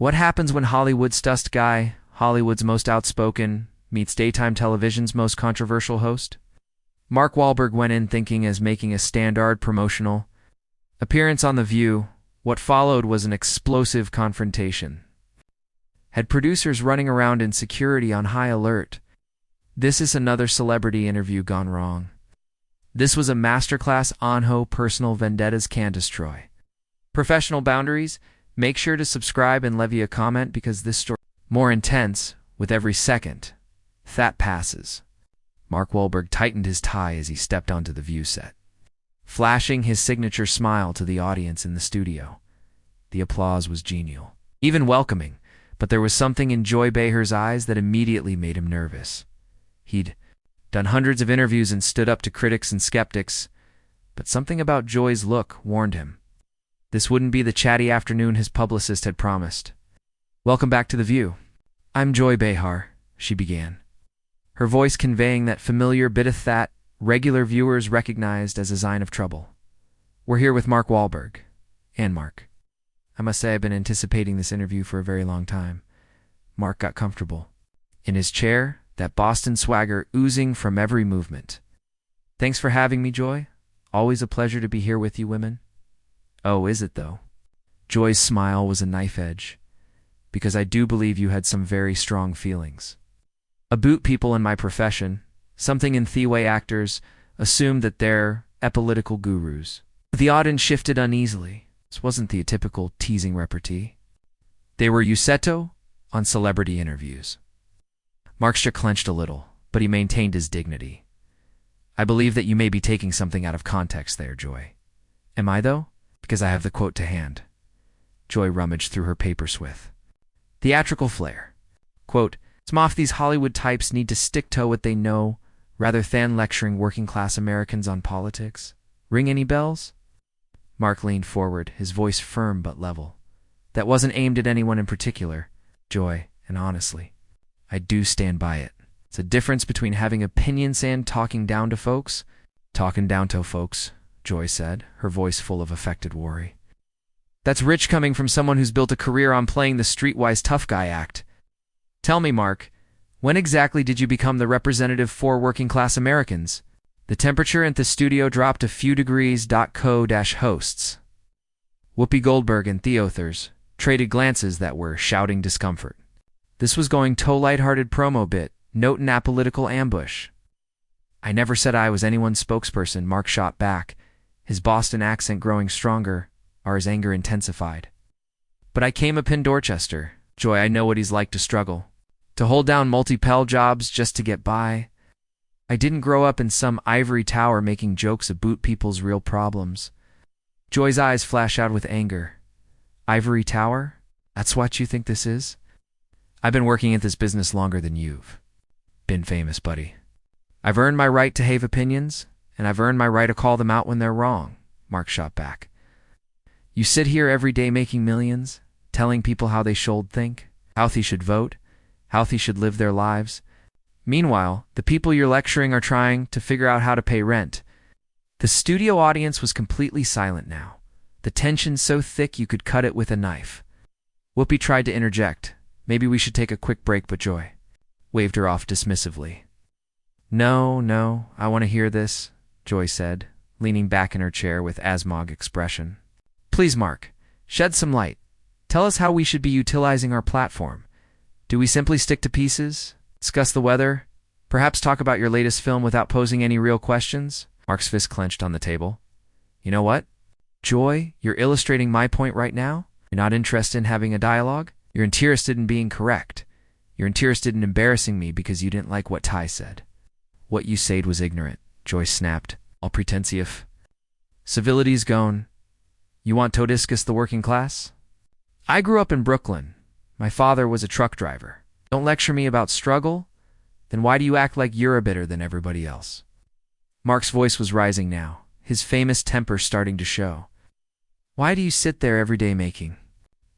What happens when Hollywood's stuffed guy, Hollywood's most outspoken, meets daytime television's most controversial host? Mark Wahlberg went in thinking as making a standard promotional appearance on The View. What followed was an explosive confrontation. Had producers running around in security on high alert. This is another celebrity interview gone wrong. This was a masterclass on how personal vendettas can destroy professional boundaries. Make sure to subscribe and leave a comment because this story is more intense with every second that passes. Mark Wahlberg tightened his tie as he stepped onto the View set, flashing his signature smile to the audience in the studio. The applause was genial, even welcoming, but there was something in Joy Behar's eyes that immediately made him nervous. He'd done hundreds of interviews and stood up to critics and skeptics, but something about Joy's look warned him. This wouldn't be the chatty afternoon his publicist had promised. "Welcome back to The View. I'm Joy Behar," she began, her voice conveying that familiar bit of that regular viewers recognized as a sign of trouble. "We're here with Mark Wahlberg." And Mark. I must say I've been anticipating this interview for a very long time. Mark got comfortable in his chair, that Boston swagger oozing from every movement. "Thanks for having me, Joy. Always a pleasure to be here with you women." "Oh, is it though?" Joy's smile was a knife edge. "Because I do believe you had some very strong feelings about people in my profession. Something in the way actors assume that they're apolitical gurus." The audience shifted uneasily. This wasn't the typical teasing repartee. They were Yuseto on celebrity interviews. Mark's jaw clenched a little, but he maintained his dignity. "I believe that you may be taking something out of context there, Joy." "Am I, though?" "Because I have the quote to hand." Joy rummaged through her papers with theatrical flair. Quote, "Some of these Hollywood types need to stick to what they know rather than lecturing working-class Americans on politics." Ring any bells? Mark leaned forward, his voice firm but level. "That wasn't aimed at anyone in particular, Joy, and honestly, I do stand by it. It's a difference between having opinions and talking down to folks." "Talking down to folks," Joy said, her voice full of affected worry. "That's rich coming from someone who's built a career on playing the streetwise tough guy act. Tell me, Mark, when exactly did you become the representative for working-class Americans?" The temperature in the studio dropped a few degrees. Co-hosts Whoopi Goldberg and Theothers traded glances that were shouting discomfort. This was going to lighthearted promo bit, note an apolitical ambush. "I never said I was anyone's spokesperson," Mark shot back, his Boston accent growing stronger, or his anger intensified. "But I came up in Dorchester, Joy. I know what he's like to struggle, to hold down multi-pell jobs just to get by. I didn't grow up in some ivory tower making jokes about people's real problems." Joy's eyes flash out with anger. "Ivory tower? That's what you think this is?" "I've been working at this business longer than you've been famous, buddy. I've earned my right to have opinions, and I've earned my right to call them out when they're wrong," Mark shot back. "You sit here every day making millions, telling people how they should think, how they should vote, how they should live their lives. Meanwhile, the people you're lecturing are trying to figure out how to pay rent." The studio audience was completely silent now, the tension so thick you could cut it with a knife. Whoopi tried to interject. "Maybe we should take a quick break," but Joy waved her off dismissively. No, I want to hear this," Joy said, leaning back in her chair with asmog expression. "Please, Mark, shed some light. Tell us how we should be utilizing our platform. Do we simply stick to pieces, discuss the weather, perhaps talk about your latest film without posing any real questions?" Mark's fist clenched on the table. "You know what? Joy, you're illustrating my point right now. You're not interested in having a dialogue. You're interested in being correct. You're interested in embarrassing me because you didn't like what Ty said." "What you said was ignorant," Joy snapped, all pretensive. "Civility's gone. You want to discuss the working class? I grew up in Brooklyn. My father was a truck driver. Don't lecture me about struggle. Then why do you act like you're better than everybody else?" Mark's voice was rising now, his famous temper starting to show. "Why do you sit there every day making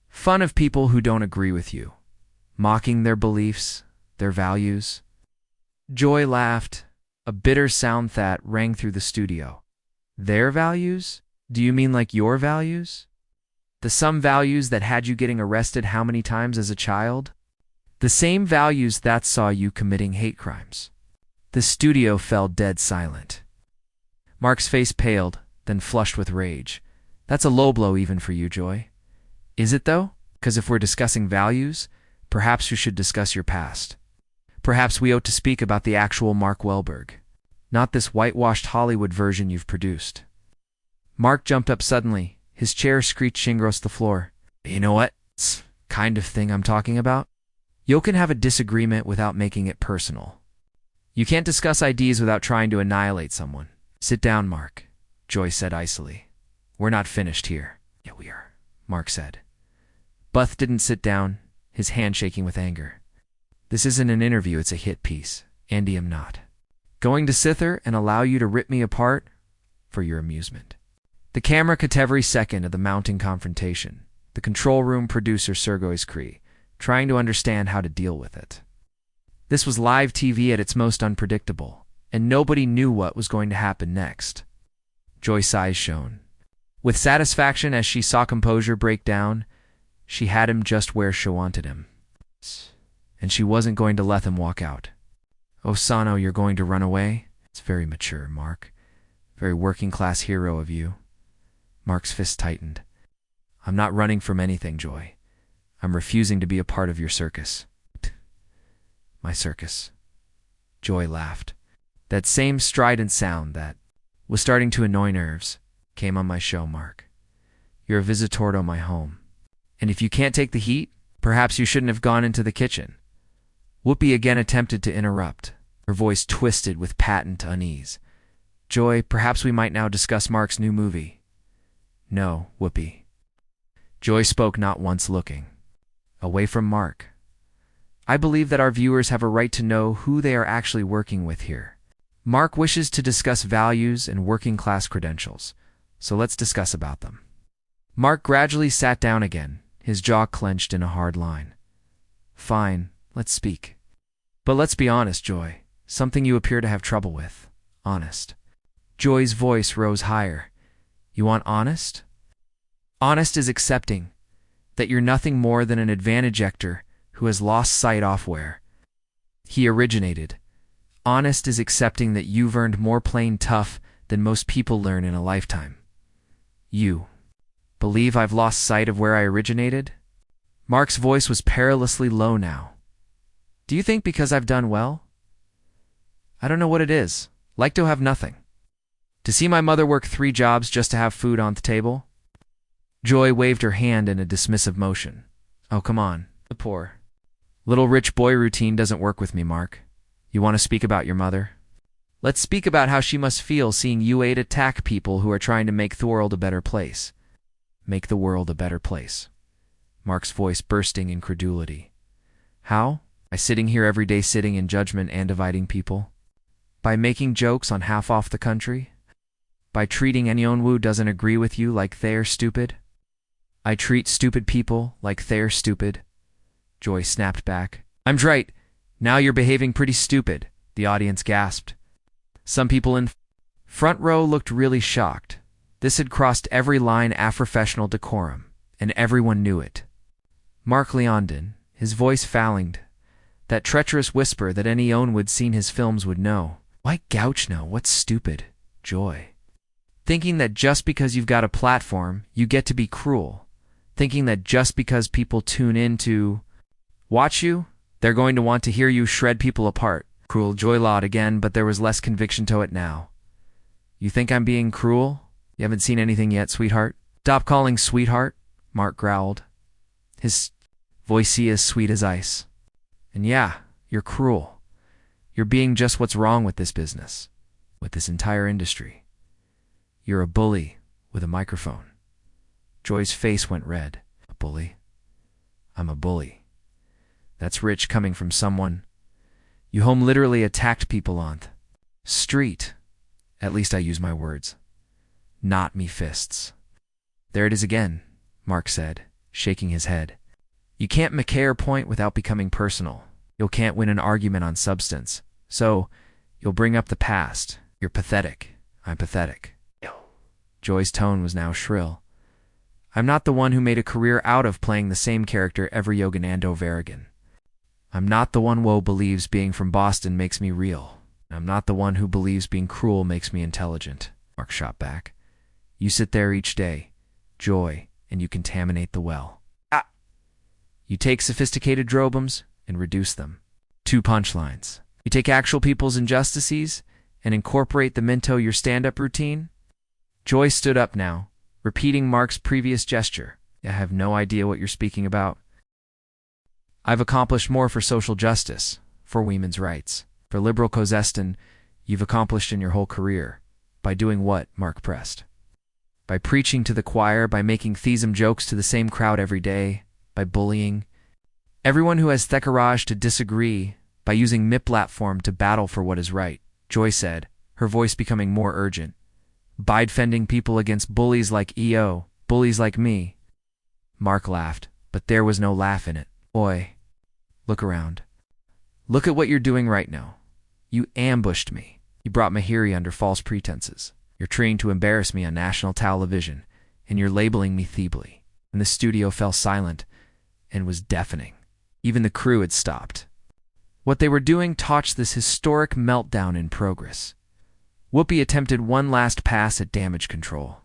fun of people who don't agree with you, mocking their beliefs, their values?" Joy laughed, a bitter sound that rang through the studio. "Their values? Do you mean like your values?" The same values that had you getting arrested how many times as a child? The same values that saw you committing hate crimes. The studio fell dead silent. Mark's face paled, then flushed with rage. That's a low blow even for you, Joy. Is it, though? Because if we're discussing values, perhaps you should discuss your past. Perhaps we ought to speak about the actual Mark Wahlberg, not this whitewashed Hollywood version you've produced. Mark jumped up suddenly. His chair screeched across the floor. You know what? It's kind of thing I'm talking about. You can have a disagreement without making it personal. You can't discuss ideas without trying to annihilate someone. Sit down, Mark, Joy said icily. We're not finished here. Yeah, we are, Mark said. Buth didn't sit down, his hand shaking with anger. This isn't an interview, it's a hit piece. Andy, I'm not going to sit there and allow you to rip me apart for your amusement. The camera cut every second of the mounting confrontation. The control room producer Sergei Skry, trying to understand how to deal with it. This was live TV at its most unpredictable, and nobody knew what was going to happen next. Joy's eyes shone with satisfaction as she saw composure break down. She had him just where she wanted him, and she wasn't going to let him walk out. Oh, Sano, you're going to run away? It's very mature, Mark. Very working-class hero of you. Mark's fist tightened. I'm not running from anything, Joy. I'm refusing to be a part of your circus. My circus. Joy laughed. That same strident sound that was starting to annoy nerves came on my show, Mark. You're a visitor to my home. And if you can't take the heat, perhaps you shouldn't have gone into the kitchen. Whoopi again attempted to interrupt, her voice twisted with patent unease. Joy, perhaps we might now discuss Mark's new movie. No, Whoopi. Joy spoke, not once looking away from Mark. I believe that our viewers have a right to know who they are actually working with here. Mark wishes to discuss values and working-class credentials, so let's discuss about them. Mark gradually sat down again, his jaw clenched in a hard line. Fine, let's speak. But let's be honest, Joy. Something you appear to have trouble with. Honest. Joy's voice rose higher. You want honest? Honest is accepting that you're nothing more than an advantage actor who has lost sight off where he originated. Honest is accepting that you've earned more plain tough than most people learn in a lifetime. You believe I've lost sight of where I originated? Mark's voice was perilously low now. Do you think because I've done well? I don't know what it is. Like to have nothing. To see my mother work 3 jobs just to have food on the table? Joy waved her hand in a dismissive motion. Oh, come on. The poor little rich boy routine doesn't work with me, Mark. You want to speak about your mother? Let's speak about how she must feel seeing you eight attack people who are trying to make the world a better place. Make the world a better place. Mark's voice bursting incredulity. How? By sitting here every day sitting in judgment and dividing people? By making jokes on half off the country? By treating anyone who doesn't agree with you like they're stupid? I treat stupid people like they're stupid. Joy snapped back. I'm right. Now you're behaving pretty stupid, the audience gasped. Some people in front row looked really shocked. This had crossed every line of professional decorum, and everyone knew it. Mark Leondon, his voice fallinged, that treacherous whisper that any one would seen his films would know. Why gouch no? What's stupid? Joy. Thinking that just because you've got a platform, you get to be cruel. Thinking that just because people tune in to watch you, they're going to want to hear you shred people apart. Cruel, Joy lied again, but there was less conviction to it now. You think I'm being cruel? You haven't seen anything yet, sweetheart? Stop calling sweetheart, Mark growled, his voice as sweet as ice. And yeah, you're cruel. You're being just what's wrong with this business, with this entire industry. You're a bully with a microphone. Joy's face went red. A bully? I'm a bully. That's rich coming from someone. You home literally attacked people on the street. At least I use my words. Not me fists. There it is again, Mark said, shaking his head. You can't make a point without becoming personal. You can't win an argument on substance. So, you'll bring up the past. You're pathetic. I'm pathetic. Joy's tone was now shrill. I'm not the one who made a career out of playing the same character every again and over again. I'm not the one who believes being from Boston makes me real. I'm not the one who believes being cruel makes me intelligent, Mark shot back. You sit there each day, Joy, and you contaminate the well. You take sophisticated drobums and reduce them. 2 punchlines. You take actual people's injustices and incorporate them into your stand-up routine. Joy stood up now, repeating Mark's previous gesture. I have no idea what you're speaking about. I've accomplished more for social justice, for women's rights, for liberal cause you've accomplished in your whole career. By doing what? Mark pressed. By preaching to the choir, by making theism jokes to the same crowd every day, by bullying everyone who has the courage to disagree, by using my platform to battle for what is right, Joy said, her voice becoming more urgent. By defending people against bullies like EO, bullies like me. Mark laughed, but there was no laugh in it. Boy, look around. Look at what you're doing right now. You ambushed me. You brought Mahiri under false pretenses. You're trying to embarrass me on national television, and you're labeling me feebly. And the studio fell silent and was deafening. Even the crew had stopped. What they were doing touched this historic meltdown in progress. Whoopi attempted one last pass at damage control.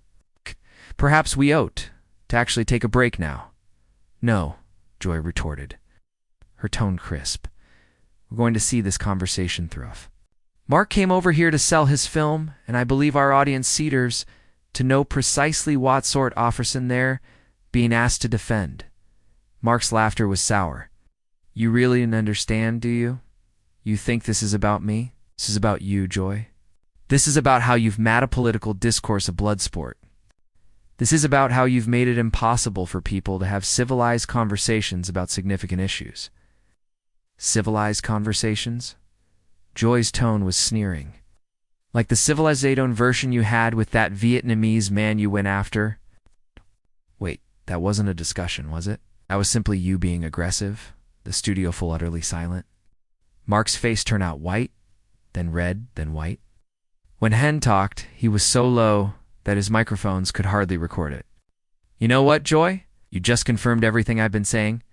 Perhaps we ought to actually take a break now. No, Joy retorted, her tone crisp. We're going to see this conversation through. Mark came over here to sell his film, and I believe our audience seaters to know precisely what sort offerson they're being asked to defend. Mark's laughter was sour. You really didn't understand, do you? You think this is about me? This is about you, Joy? This is about how you've made a political discourse a blood sport. This is about how you've made it impossible for people to have civilized conversations about significant issues. Civilized conversations? Joy's tone was sneering. Like the civilization version you had with that Vietnamese man you went after? Wait, that wasn't a discussion, was it? That was simply you being aggressive, the studio full utterly silent. Mark's face turned out white, then red, then white. When Hen talked, he was so low that his microphones could hardly record it. You know what, Joy? You just confirmed everything I've been saying.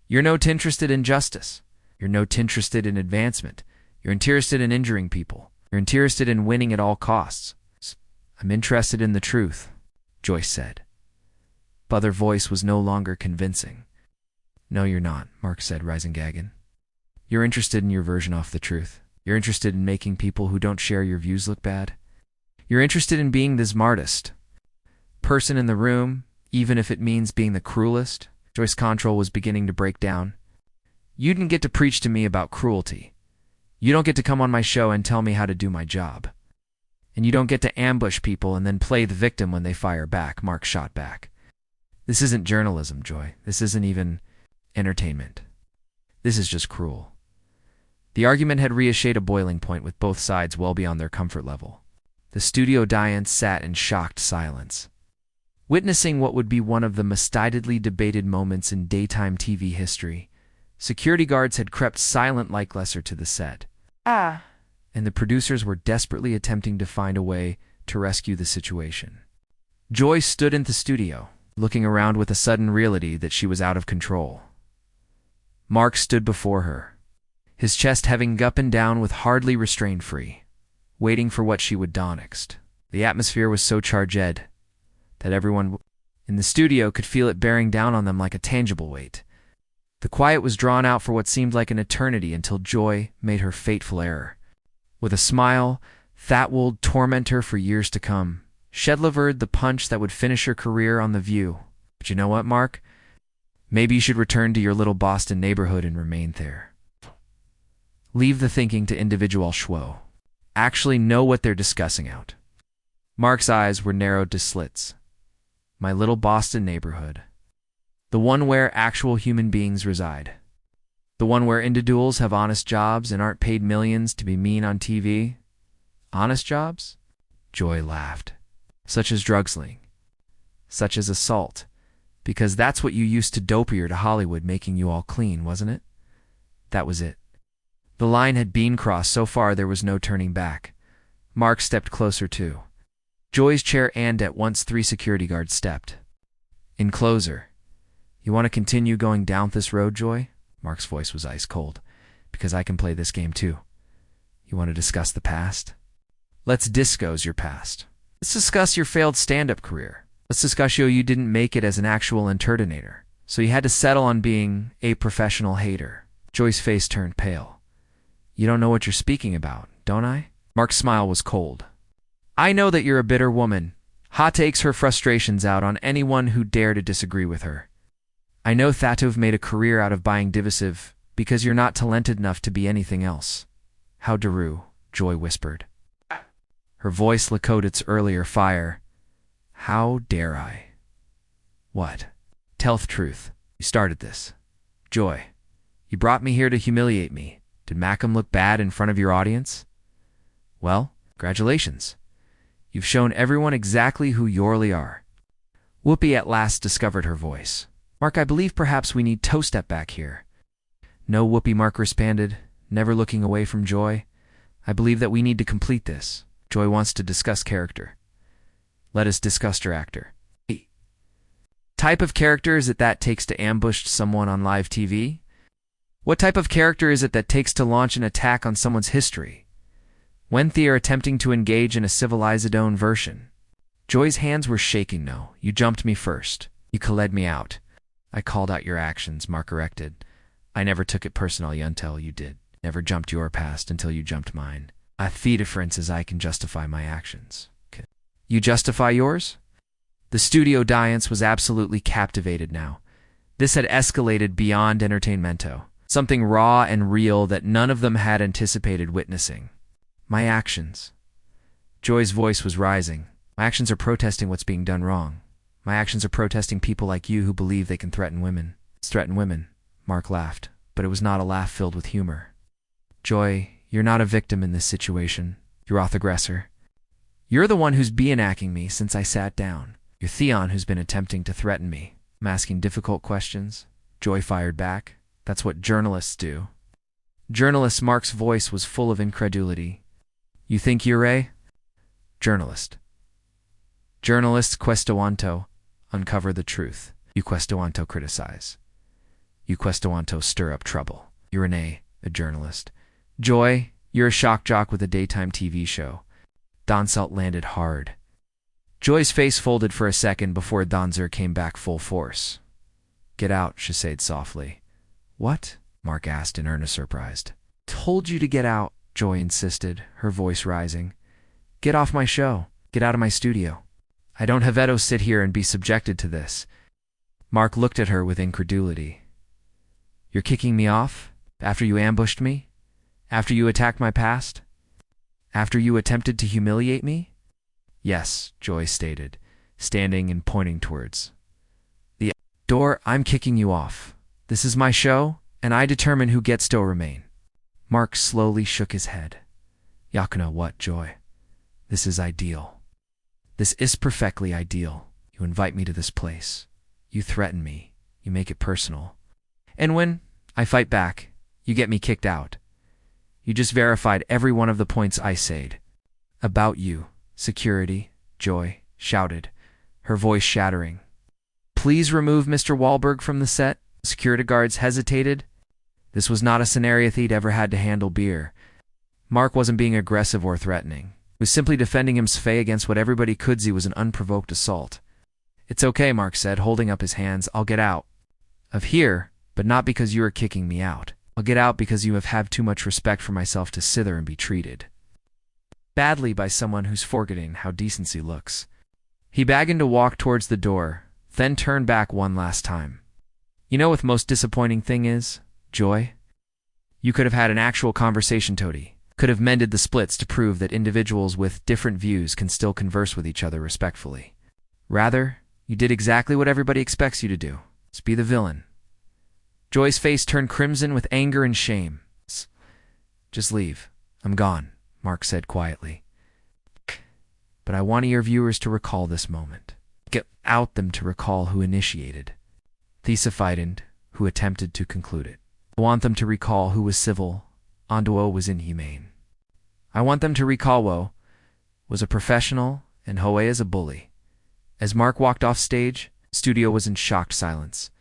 You're not interested in justice. You're not interested in advancement. You're interested in injuring people. You're interested in winning at all costs. I'm interested in the truth, Joyce said. But her voice was no longer convincing. No, you're not, Mark said, rising gagging. You're interested in your version of the truth. You're interested in making people who don't share your views look bad. You're interested in being the smartest person in the room, even if it means being the cruelest. Joyce's control was beginning to break down. You didn't get to preach to me about cruelty. You don't get to come on my show and tell me how to do my job. And you don't get to ambush people and then play the victim when they fire back, Mark shot back. This isn't journalism, Joy. This isn't even entertainment. This is just cruel. The argument had reached a boiling point with both sides well beyond their comfort level. The studio audience sat in shocked silence, witnessing what would be one of the mastidedly debated moments in daytime TV history. Security guards had crept silent like lesser to the set. And the producers were desperately attempting to find a way to rescue the situation. Joy stood in the studio, looking around with a sudden reality that she was out of control. Mark stood before her, his chest heaving up and down with hardly restraint free, waiting for what she would do next. The atmosphere was so charged that everyone in the studio could feel it bearing down on them like a tangible weight. The quiet was drawn out for what seemed like an eternity until Joy made her fateful error. With a smile that would torment her for years to come, she delivered the punch that would finish her career on The View. But you know what, Mark? Maybe you should return to your little Boston neighborhood and remain there. Leave the thinking to individual schwo. Actually know what they're discussing out. Mark's eyes were narrowed to slits. My little Boston neighborhood. The one where actual human beings reside. The one where individuals have honest jobs and aren't paid millions to be mean on TV. Honest jobs? Joy laughed. Such as drug sling. Such as assault. Because that's what you used to dope her to Hollywood, making you all clean, wasn't it? That was it. The line had been crossed so far there was no turning back. Mark stepped closer too. Joy's chair, and at once 3 security guards stepped. In closer, you want to continue going down this road, Joy? Mark's voice was ice cold. Because I can play this game too. You want to discuss the past? Let's discuss your past. Let's discuss your failed stand-up career. Let's discuss how you didn't make it as an actual entertainer. So you had to settle on being a professional hater. Joy's face turned pale. You don't know what you're speaking about, don't I? Mark's smile was cold. I know that you're a bitter woman. Ha takes her frustrations out on anyone who dare to disagree with her. I know that you've made a career out of being divisive because you're not talented enough to be anything else. How Daru, Joy whispered. Her voice echoed its earlier fire. How dare I? What? Tell the truth. You started this. Joy, you brought me here to humiliate me. Did Macam look bad in front of your audience? Well, congratulations. You've shown everyone exactly who you really are. Whoopi at last discovered her voice. Mark, I believe perhaps we need toe step back here. No, Whoopi, Mark responded, never looking away from Joy. I believe that we need to complete this. Joy wants to discuss character. Let us discuss her actor. Type of character is it that takes to ambush someone on live TV? What type of character is it that takes to launch an attack on someone's history? When they are attempting to engage in a civilized own version. Joy's hands were shaking. No, you jumped me first. You called me out. I called out your actions, Mark corrected. I never took it personally until you did. Never jumped your past until you jumped mine. The difference is I can justify my actions. You justify yours? The studio audience was absolutely captivated now. This had escalated beyond entertainmento. Something raw and real that none of them had anticipated witnessing. My actions. Joy's voice was rising. My actions are protesting what's being done wrong. My actions are protesting people like you who believe they can threaten women. Threaten women. Mark laughed, but it was not a laugh filled with humor. Joy, you're not a victim in this situation. You're the aggressor. You're the one who's been attacking me since I sat down. You're Theon who's been attempting to threaten me. I'm asking difficult questions. Joy fired back. That's what journalists do. Journalist Mark's voice was full of incredulity. You think you're a journalist? Journalists questuanto uncover the truth. You questuanto criticize. You questuanto stir up trouble. You're a journalist. Joy, you're a shock jock with a daytime TV show. Donsalt landed hard. Joy's face folded for a second before Donzer came back full force. Get out, she said softly. What? Mark asked in earnest surprise. Told you to get out, Joy insisted, her voice rising. Get off my show. Get out of my studio. I don't have to sit here and be subjected to this. Mark looked at her with incredulity. You're kicking me off? After you ambushed me? After you attacked my past? After you attempted to humiliate me? Yes, Joy stated, standing and pointing towards the door. I'm kicking you off. This is my show, and I determine who gets to remain. Mark slowly shook his head. Yakuna what, Joy? This is ideal. This is perfectly ideal. You invite me to this place. You threaten me. You make it personal. And when I fight back, you get me kicked out. You just verified every one of the points I said. About you. Security, Joy shouted, her voice shattering. Please remove Mr. Wahlberg from the set. Security guards hesitated. This was not a scenario he'd ever had to handle beer. Mark wasn't being aggressive or threatening. He was simply defending himself against what everybody could see was an unprovoked assault. It's okay, Mark said, holding up his hands. I'll get out of here, but not because you are kicking me out. I'll get out because you have had too much respect for myself to sit there and be treated badly by someone who's forgetting how decency looks. He began to walk towards the door, then turned back one last time. You know what the most disappointing thing is, Joy? You could have had an actual conversation, Toady. Could have mended the splits to prove that individuals with different views can still converse with each other respectfully. Rather, you did exactly what everybody expects you to do. Just be the villain. Joy's face turned crimson with anger and shame. Just leave. I'm gone, Mark said quietly. But I want your viewers to recall this moment. Get out them to recall who initiated. Thesified who attempted to conclude it. I want them to recall who was civil, Onduo was inhumane. I want them to recall Wo was a professional and Hoei is a bully. As Mark walked off stage, Studio was in shocked silence.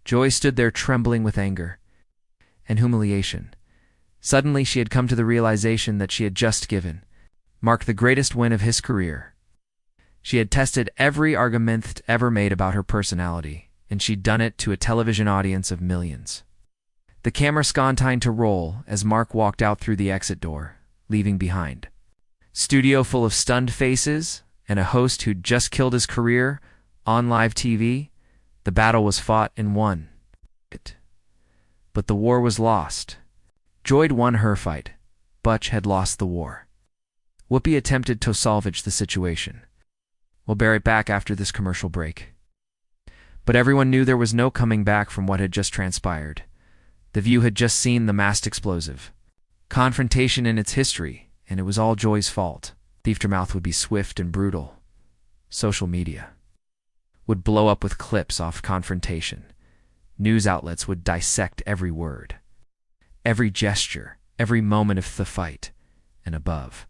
Joy stood there trembling with anger and humiliation. Suddenly she had come to the realization that she had just given Mark the greatest win of his career. She had tested every argument ever made about her personality, and she'd done it to a television audience of millions. The camera continued to roll as Mark walked out through the exit door, leaving behind studio full of stunned faces and a host who'd just killed his career on live TV. The battle was fought and won. But the war was lost. Joy'd won her fight. Butch had lost the war. Whoopi attempted to salvage the situation. We'll bear it back after this commercial break. But everyone knew there was no coming back from what had just transpired. The View had just seen the masked explosive confrontation in its history, and it was all Joy's fault. The aftermath would be swift and brutal. Social media would blow up with clips off confrontation. News outlets would dissect every word, every gesture, every moment of the fight, and above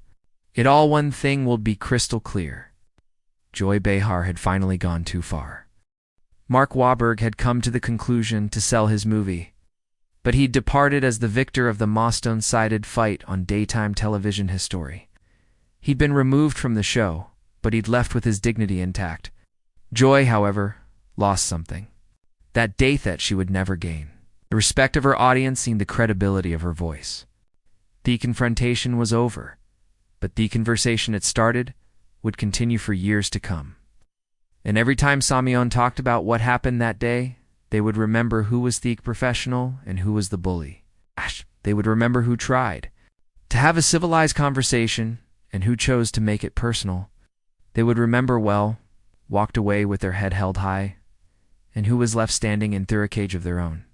it all, one thing would be crystal clear. Joy Behar had finally gone too far. Mark Wahlberg had come to the conclusion to sell his movie, but he'd departed as the victor of the milestone-sided fight on daytime television history. He'd been removed from the show, but he'd left with his dignity intact. Joy, however, lost something. That date that she would never gain. The respect of her audience and the credibility of her voice. The confrontation was over, but the conversation it started would continue for years to come. And every time Samion talked about what happened that day, they would remember who was the professional and who was the bully. They would remember who tried to have a civilized conversation and who chose to make it personal. They would remember walked away with their head held high, and who was left standing in through a cage of their own.